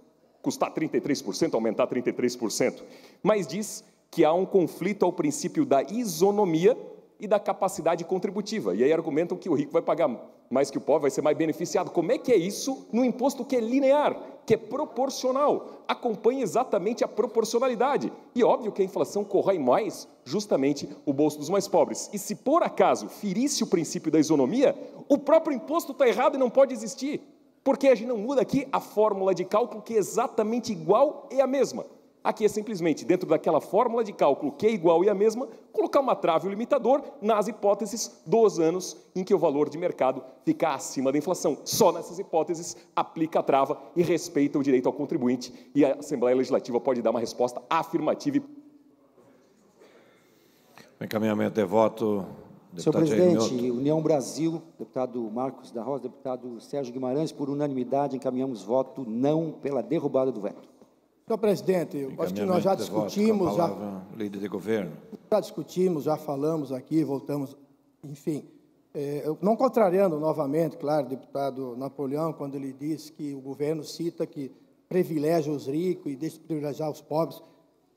custar 33%, aumentar 33%. Mas diz que há um conflito ao princípio da isonomia e da capacidade contributiva. E aí argumentam que o rico vai pagar mais que o pobre, vai ser mais beneficiado. Como é que é isso no imposto que é linear, que é proporcional? Acompanha exatamente a proporcionalidade. E óbvio que a inflação corrói mais justamente o bolso dos mais pobres. E se por acaso ferisse o princípio da isonomia, o próprio imposto está errado e não pode existir. Porque a gente não muda aqui a fórmula de cálculo, que é exatamente igual e a mesma. Aqui é simplesmente, dentro daquela fórmula de cálculo que é igual e a mesma, colocar uma trave e um limitador nas hipóteses dos anos em que o valor de mercado fica acima da inflação. Só nessas hipóteses aplica a trava e respeita o direito ao contribuinte, e a Assembleia Legislativa pode dar uma resposta afirmativa. Encaminhamento de voto. Senhor presidente, União Brasil, deputado Marcos da Rosa, deputado Sérgio Guimarães, por unanimidade, encaminhamos voto não pela derrubada do veto. Senhor presidente, eu acho que nós já discutimos, líder de governo. Já discutimos, já falamos aqui, voltamos, enfim. Não contrariando novamente, claro, o deputado Napoleão, quando ele diz que o governo cita que privilegia os ricos e deixa de privilegiar os pobres.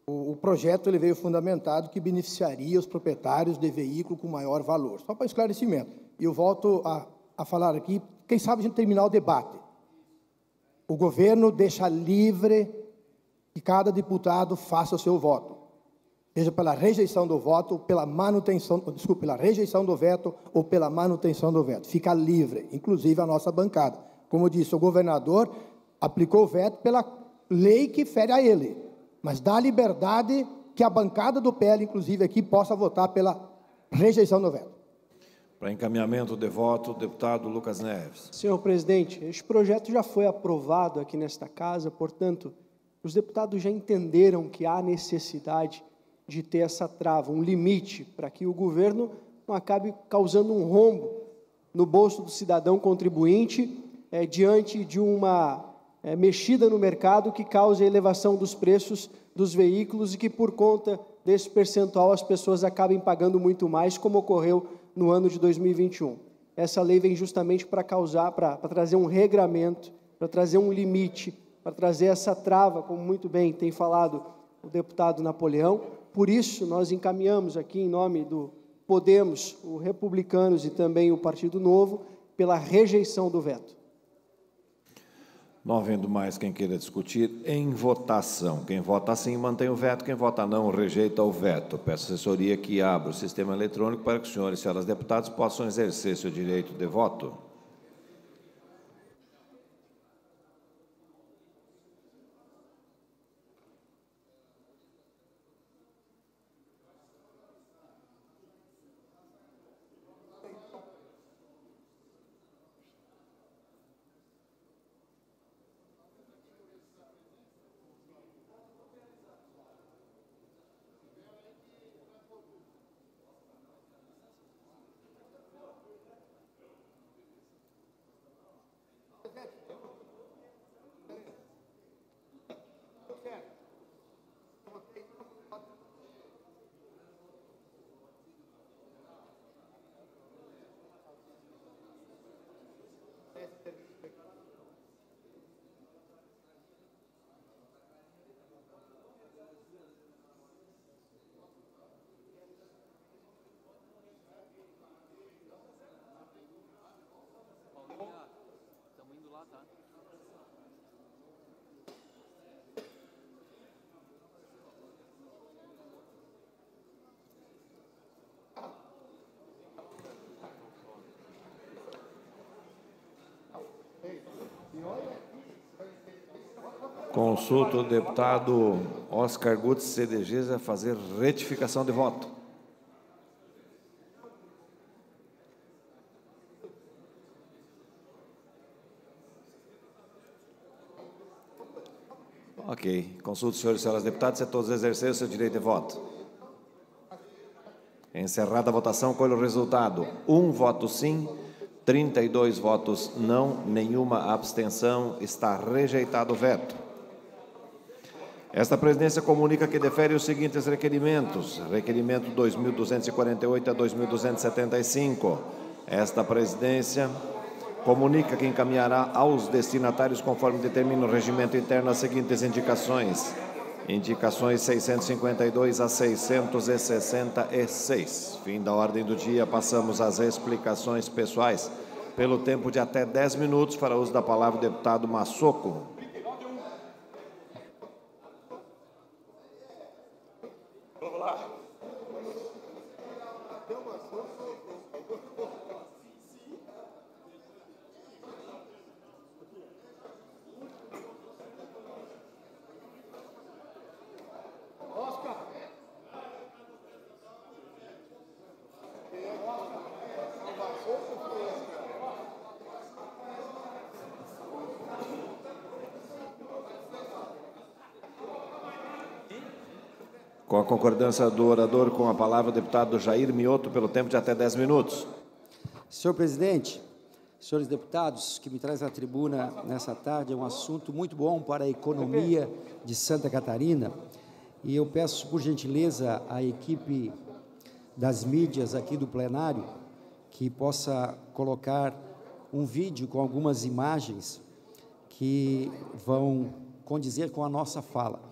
O projeto ele veio fundamentado que beneficiaria os proprietários de veículo com maior valor. Só para esclarecimento. E eu volto a falar aqui, quem sabe a gente terminar o debate. O governo deixa livre que cada deputado faça o seu voto, seja pela rejeição do voto, ou pela manutenção, pela rejeição do veto ou pela manutenção do veto. Fica livre, inclusive a nossa bancada. Como eu disse, o governador aplicou o veto pela lei que fere a ele, mas dá liberdade que a bancada do PL, inclusive aqui, possa votar pela rejeição do veto. Para encaminhamento de voto, o deputado Lucas Neves. Senhor presidente, este projeto já foi aprovado aqui nesta casa, portanto, os deputados já entenderam que há necessidade de ter essa trava, um limite, para que o governo não acabe causando um rombo no bolso do cidadão contribuinte, diante de uma mexida no mercado que cause a elevação dos preços dos veículos e que, por conta desse percentual, as pessoas acabem pagando muito mais, como ocorreu no ano de 2021. Essa lei vem justamente para trazer um regramento, para trazer um limite, para trazer essa trava, como muito bem tem falado o deputado Napoleão. Por isso, nós encaminhamos aqui, em nome do Podemos, o Republicanos e também o Partido Novo, pela rejeição do veto. Não havendo mais quem queira discutir, em votação. Quem vota sim mantém o veto, quem vota não rejeita o veto. Peço à assessoria que abra o sistema eletrônico para que os senhores e senhoras deputados possam exercer seu direito de voto. Consulto o deputado Oscar Gutz, CDGs, a fazer retificação de voto. Ok. Consulto os senhores e senhoras deputados, se todos exercerem o seu direito de voto. Encerrada a votação, colhe o resultado. 1 voto sim, 32 votos não, nenhuma abstenção. Está rejeitado o veto. Esta presidência comunica que defere os seguintes requerimentos. Requerimento 2.248 a 2.275. Esta presidência comunica que encaminhará aos destinatários, conforme determina o regimento interno, as seguintes indicações. Indicações 652 a 666. Fim da ordem do dia, passamos às explicações pessoais. Pelo tempo de até 10 minutos, para uso da palavra o deputado Massoco. Vamos lá. Com a concordância do orador, com a palavra o deputado Jair Mioto, pelo tempo de até 10 minutos. Senhor presidente, senhores deputados, que me traz à tribuna nessa tarde, é um assunto muito bom para a economia de Santa Catarina, e eu peço, por gentileza, à equipe das mídias aqui do plenário, que possa colocar um vídeo com algumas imagens que vão condizer com a nossa fala.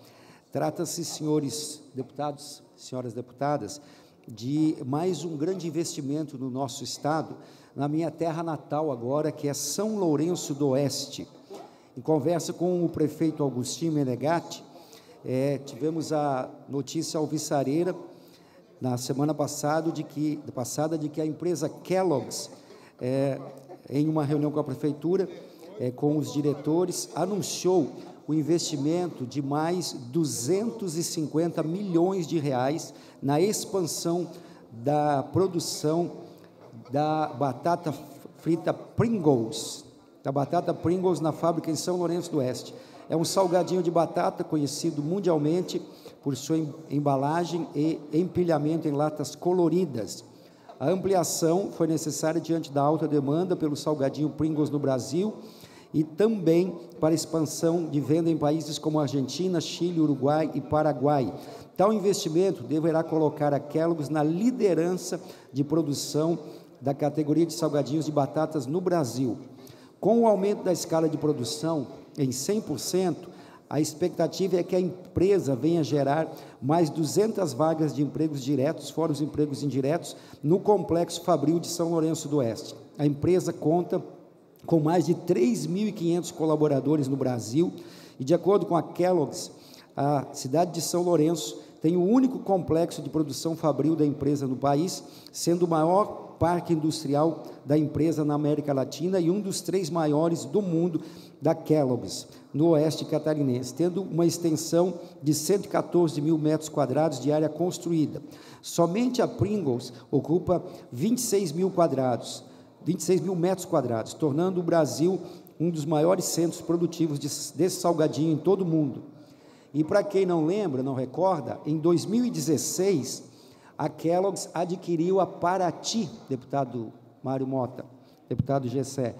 Trata-se, senhores deputados, senhoras deputadas, de mais um grande investimento no nosso estado, na minha terra natal agora, que é São Lourenço do Oeste. Em conversa com o prefeito Augustinho Menegatti, tivemos a notícia alvissareira na semana passada de que a empresa Kellogg's, em uma reunião com a prefeitura, com os diretores, anunciou o investimento de mais 250 milhões de reais na expansão da produção da batata frita Pringles, da batata Pringles na fábrica em São Lourenço do Oeste. É um salgadinho de batata conhecido mundialmente por sua embalagem e empilhamento em latas coloridas. A ampliação foi necessária diante da alta demanda pelo salgadinho Pringles no Brasil e também para expansão de venda em países como Argentina, Chile, Uruguai e Paraguai. Tal investimento deverá colocar a Kellogg's na liderança de produção da categoria de salgadinhos de batatas no Brasil. Com o aumento da escala de produção em 100%, a expectativa é que a empresa venha gerar mais 200 vagas de empregos diretos, fora os empregos indiretos, no Complexo Fabril de São Lourenço do Oeste. A empresa conta com mais de 3.500 colaboradores no Brasil e, de acordo com a Kellogg's, a cidade de São Lourenço tem o único complexo de produção fabril da empresa no país, sendo o maior parque industrial da empresa na América Latina e um dos 3 maiores do mundo da Kellogg's, no oeste catarinense, tendo uma extensão de 114 mil metros quadrados de área construída. Somente a Pringles ocupa 26 mil metros quadrados, tornando o Brasil um dos maiores centros produtivos desse salgadinho em todo o mundo. E para quem não lembra, não recorda, em 2016, a Kellogg's adquiriu a Paraty, deputado Mário Mota, deputado Gessé,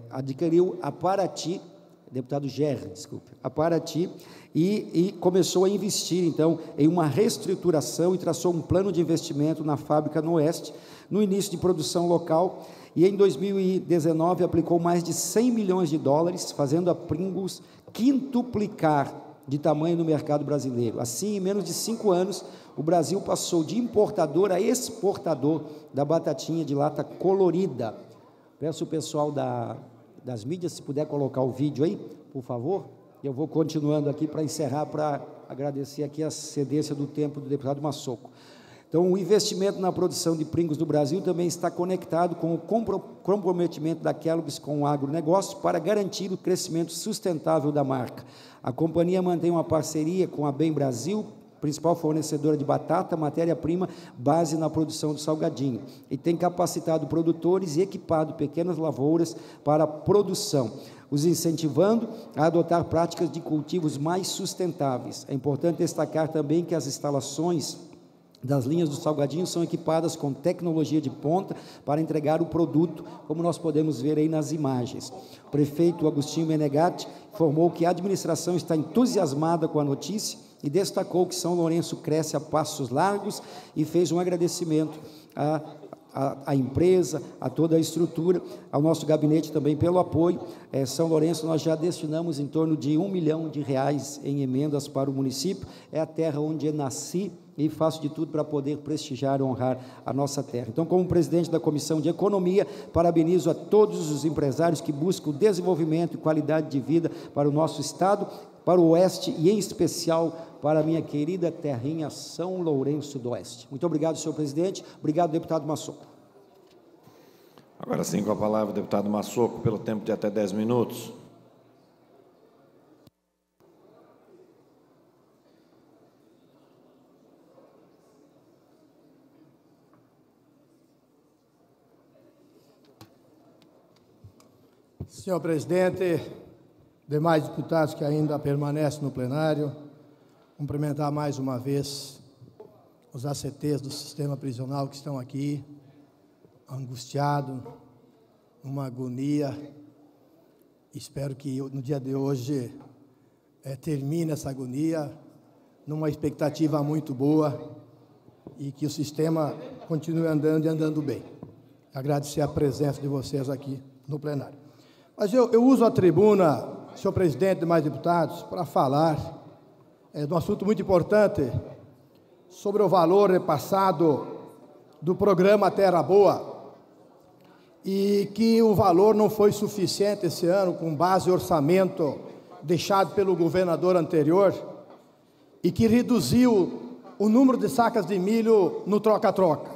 adquiriu a Paraty, deputado Gerri, desculpe, a Paraty, e começou a investir, então, em uma reestruturação e traçou um plano de investimento na fábrica no Oeste, no início de produção local, e em 2019 aplicou mais de 100 milhões de dólares, fazendo a Pringles quintuplicar de tamanho no mercado brasileiro. Assim, em menos de 5 anos, o Brasil passou de importador a exportador da batatinha de lata colorida. Peço o pessoal das mídias, se puder colocar o vídeo aí, por favor. Eu vou continuando aqui para encerrar, para agradecer aqui a cedência do tempo do deputado Massoco. Então, o investimento na produção de Pringles do Brasil também está conectado com o comprometimento da Kellogg's com o agronegócio para garantir o crescimento sustentável da marca. A companhia mantém uma parceria com a Bem Brasil, principal fornecedora de batata, matéria-prima, base na produção do salgadinho, e tem capacitado produtores e equipado pequenas lavouras para a produção, os incentivando a adotar práticas de cultivos mais sustentáveis. É importante destacar também que as instalações das linhas do salgadinho são equipadas com tecnologia de ponta para entregar o produto, como nós podemos ver aí nas imagens. O prefeito Agostinho Menegatti informou que a administração está entusiasmada com a notícia e destacou que São Lourenço cresce a passos largos e fez um agradecimento à empresa, a toda a estrutura, ao nosso gabinete também pelo apoio. São Lourenço, nós já destinamos em torno de R$1 milhão em emendas para o município, é a terra onde eu nasci, e faço de tudo para poder prestigiar e honrar a nossa terra. Então, como presidente da Comissão de Economia, parabenizo a todos os empresários que buscam desenvolvimento e qualidade de vida para o nosso Estado, para o Oeste e, em especial, para a minha querida terrinha São Lourenço do Oeste. Muito obrigado, senhor presidente. Obrigado, deputado Massoco. Agora sim, com a palavra, o deputado Massoco, pelo tempo de até 10 minutos. Senhor presidente, demais deputados que ainda permanecem no plenário, cumprimentar mais uma vez os ACTs do sistema prisional que estão aqui, angustiados, numa agonia. Espero que no dia de hoje termine essa agonia, numa expectativa muito boa, e que o sistema continue andando e andando bem. Agradecer a presença de vocês aqui no plenário. Mas eu uso a tribuna, senhor presidente e demais deputados, para falar de um assunto muito importante sobre o valor repassado do programa Terra Boa, e que o valor não foi suficiente esse ano, com base em orçamento deixado pelo governador anterior, e que reduziu o número de sacas de milho no troca-troca.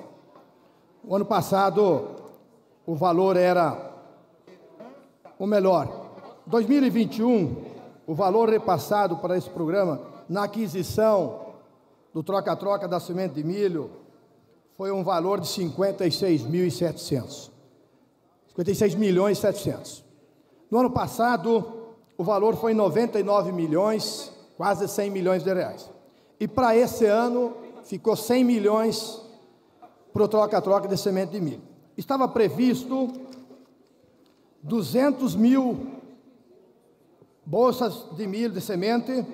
O ano passado, o valor era o melhor. 2021, o valor repassado para esse programa, na aquisição do troca-troca da semente de milho, foi um valor de 56.700. 56 milhões e 700. No ano passado, o valor foi 99 milhões, quase 100 milhões de reais. E para esse ano, ficou 100 milhões para o troca-troca de semente de milho. Estava previsto 200 mil bolsas de milho de semente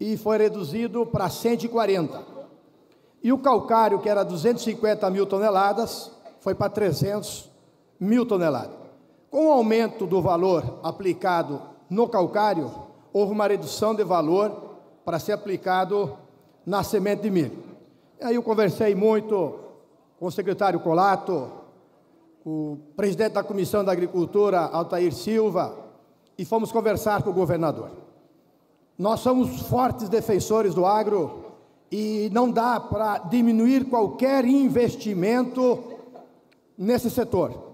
e foi reduzido para 140. E o calcário, que era 250 mil toneladas, foi para 300 mil toneladas. Com o aumento do valor aplicado no calcário, houve uma redução de valor para ser aplicado na semente de milho. Aí eu conversei muito com o secretário Colato, o presidente da Comissão da Agricultura, Altair Silva, e fomos conversar com o governador. Nós somos fortes defensores do agro e não dá para diminuir qualquer investimento nesse setor.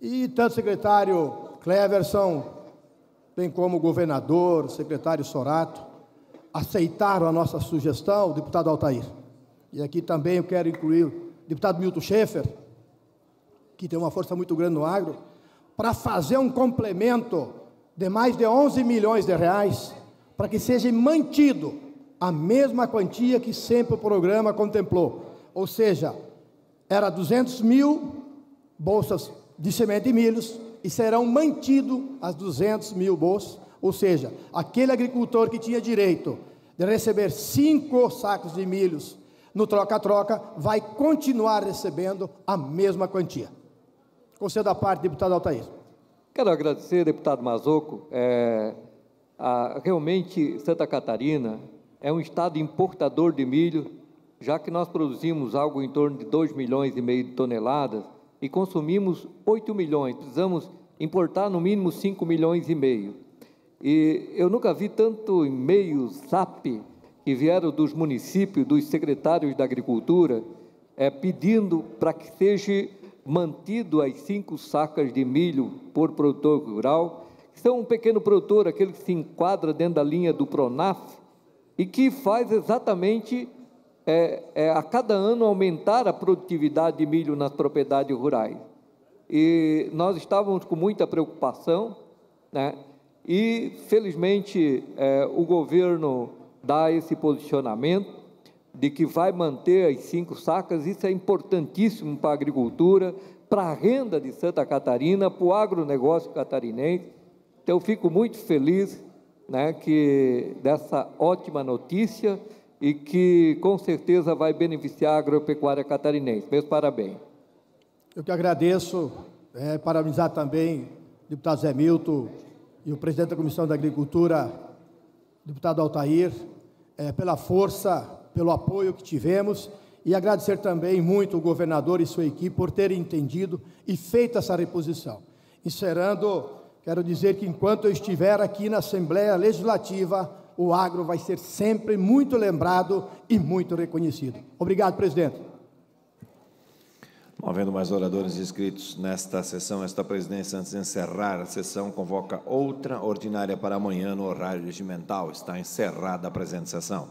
E tanto o secretário Cleverson, bem como o governador, o secretário Sorato, aceitaram a nossa sugestão, o deputado Altair. E aqui também eu quero incluir o deputado Milton Schaefer, que tem uma força muito grande no agro, para fazer um complemento de mais de 11 milhões de reais, para que seja mantido a mesma quantia que sempre o programa contemplou. Ou seja, era 200 mil bolsas de semente de milhos, e serão mantidos as 200 mil bolsas, ou seja, aquele agricultor que tinha direito de receber 5 sacos de milhos no troca-troca, vai continuar recebendo a mesma quantia. Concedo a parte, deputado Altair. Quero agradecer, deputado Mazocco. Realmente, Santa Catarina é um estado importador de milho, já que nós produzimos algo em torno de 2,5 milhões de toneladas, e consumimos 8 milhões, precisamos importar no mínimo 5,5 milhões. E eu nunca vi tanto e-mail, zap, que vieram dos municípios, dos secretários da Agricultura, pedindo para que seja mantido as 5 sacas de milho por produtor rural, que são um pequeno produtor, aquele que se enquadra dentro da linha do Pronaf, e que faz exatamente a cada ano aumentar a produtividade de milho nas propriedades rurais. E nós estávamos com muita preocupação, né? E felizmente o governo dá esse posicionamento de que vai manter as 5 sacas. Isso é importantíssimo para a agricultura, para a renda de Santa Catarina, para o agronegócio catarinense. Então eu fico muito feliz, né, dessa ótima notícia, e que com certeza vai beneficiar a agropecuária catarinense. Meus parabéns. Eu que agradeço, parabenizar também o deputado Zé Milton e o presidente da Comissão da Agricultura, deputado Altair, pela força, pelo apoio que tivemos, e agradecer também muito o governador e sua equipe por terem entendido e feito essa reposição. Encerrando, quero dizer que enquanto eu estiver aqui na Assembleia Legislativa, o agro vai ser sempre muito lembrado e muito reconhecido. Obrigado, presidente. Não havendo mais oradores inscritos nesta sessão, esta presidência, antes de encerrar a sessão, convoca outra ordinária para amanhã no horário regimental. Está encerrada a presente sessão.